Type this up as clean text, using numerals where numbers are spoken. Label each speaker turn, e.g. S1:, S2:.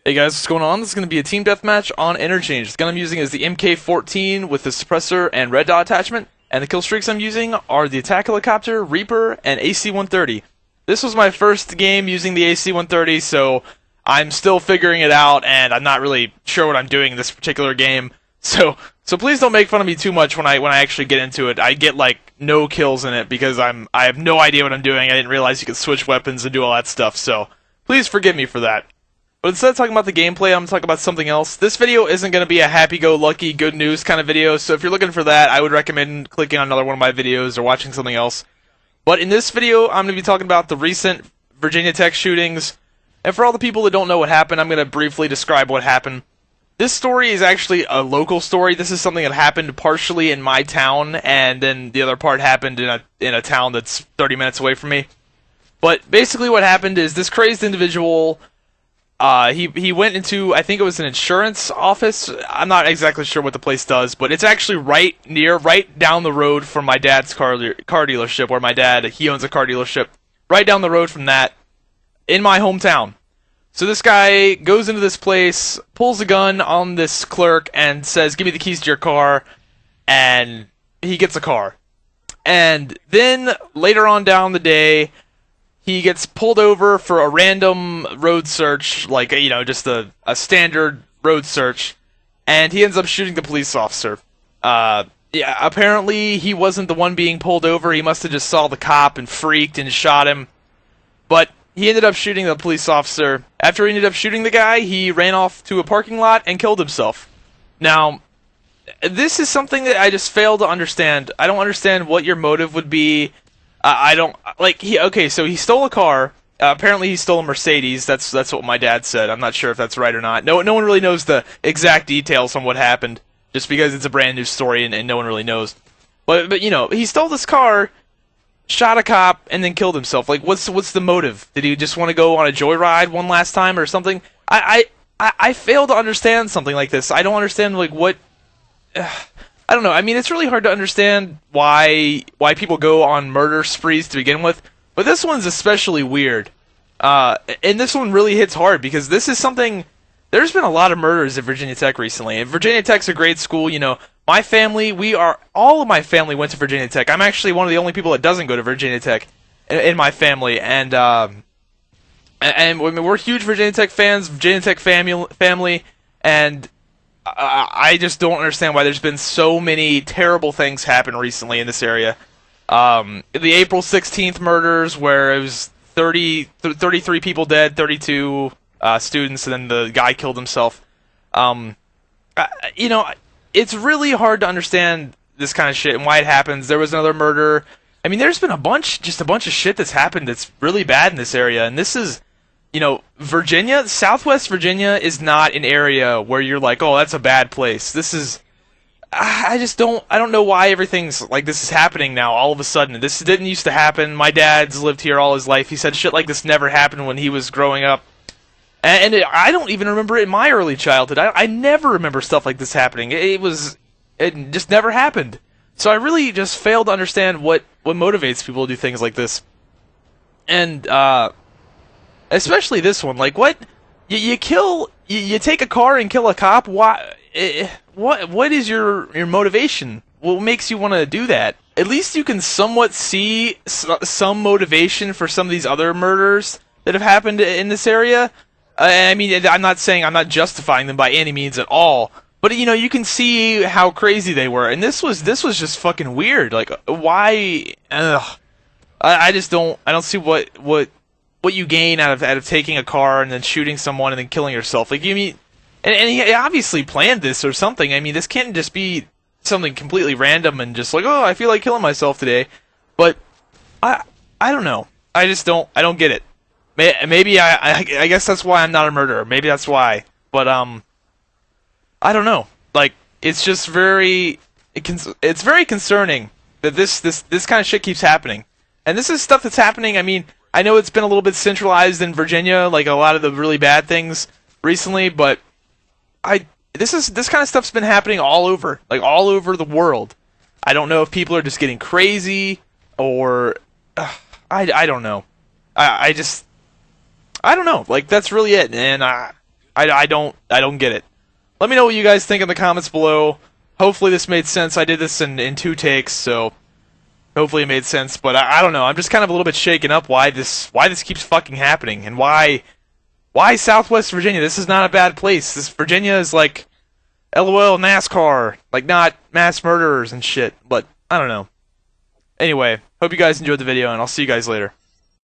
S1: Hey guys, what's going on? This is going to be a team deathmatch on Interchange. The gun I'm using is the MK14 with the suppressor and red dot attachment, and the kill streaks I'm using are the attack helicopter, Reaper, and AC-130. This was my first game using the AC-130, so I'm still figuring it out, and I'm not really sure what I'm doing in this particular game. So please don't make fun of me too much when I actually get into it. I get like no kills in it because I have no idea what I'm doing. I didn't realize you could switch weapons and do all that stuff. So please forgive me for that. But instead of talking about the gameplay, I'm going to talk about something else. This video isn't going to be a happy-go-lucky, good news kind of video, so if you're looking for that, I would recommend clicking on another one of my videos or watching something else. But in this video, I'm going to be talking about the recent Virginia Tech shootings, and for all the people that don't know what happened, I'm going to briefly describe what happened. This story is actually a local story. This is something that happened partially in my town, and then the other part happened in a town that's 30 minutes away from me. But basically what happened is this crazed individual... He went into, I think it was an insurance office. I'm not exactly sure what the place does, but it's actually right down the road from my dad's car dealership, where my dad, he owns a car dealership. Right down the road from that, in my hometown. So this guy goes into this place, pulls a gun on this clerk, and says, "Give me the keys to your car," and he gets a car. And then, later on down the day, he gets pulled over for a random road search, like, you know, just a standard road search, and he ends up shooting the police officer. Yeah, apparently he wasn't the one being pulled over. He must have just saw the cop and freaked and shot him. But he ended up shooting the police officer. After he ended up shooting the guy, he ran off to a parking lot and killed himself. Now, this is something that I just fail to understand. I don't understand what your motive would be. I don't like so he stole a car. Apparently he stole a Mercedes. That's what my dad said. I'm not sure if that's right or not. No one really knows the exact details on what happened, just because it's a brand new story and no one really knows. But you know, he stole this car, shot a cop, and then killed himself. Like, what's the motive? Did he just want to go on a joyride one last time or something? I fail to understand something like this. I don't understand like what. I don't know. I mean, it's really hard to understand why people go on murder sprees to begin with, but this one's especially weird. And this one really hits hard because this is something. There's been a lot of murders at Virginia Tech recently, and Virginia Tech's a great school. You know, my family, all of my family went to Virginia Tech. I'm actually one of the only people that doesn't go to Virginia Tech in my family, and we're huge Virginia Tech fans, Virginia Tech family, and I just don't understand why there's been so many terrible things happen recently in this area. The April 16th murders, where it was 33 people dead, 32 students, and then the guy killed himself. You know, it's really hard to understand this kind of shit and why it happens. There was another murder. I mean, there's been a bunch of shit that's happened that's really bad in this area, and this is... You know, Virginia, Southwest Virginia is not an area where you're like, oh, that's a bad place. This is, I don't know why everything's like this is happening now all of a sudden. This didn't used to happen. My dad's lived here all his life. He said shit like this never happened when he was growing up. And I don't even remember it in my early childhood. I never remember stuff like this happening. It just never happened. So I really just fail to understand what motivates people to do things like this. And, especially this one, like what you take a car and kill a cop. Why? What is your motivation? What makes you want to do that? At least you can somewhat see some motivation for some of these other murders that have happened in this area. I mean, I'm not justifying them by any means at all, but you know, you can see how crazy they were, and this was just fucking weird. Like, why? I don't see what you gain out of taking a car and then shooting someone and then killing yourself. Like, you mean, and he obviously planned this or something. I mean, this can't just be something completely random and just like, oh, I feel like killing myself today. But I don't know. I don't get it. Maybe I guess that's why I'm not a murderer. Maybe that's why. But I don't know. Like, it's just it's very concerning that this kind of shit keeps happening. And this is stuff that's happening. I mean, I know it's been a little bit centralized in Virginia, like a lot of the really bad things recently, but this kind of stuff's been happening all over the world. I don't know if people are just getting crazy or I don't know. I don't know. Like, that's really it. And I don't get it. Let me know what you guys think in the comments below. Hopefully this made sense. I did this in 2 takes, so hopefully it made sense. But I don't know. I'm just kind of a little bit shaken up why this keeps fucking happening, and why Southwest Virginia. This is not a bad place. This Virginia is like LOL NASCAR, like not mass murderers and shit. But I don't know. Anyway, hope you guys enjoyed the video, and I'll see you guys later.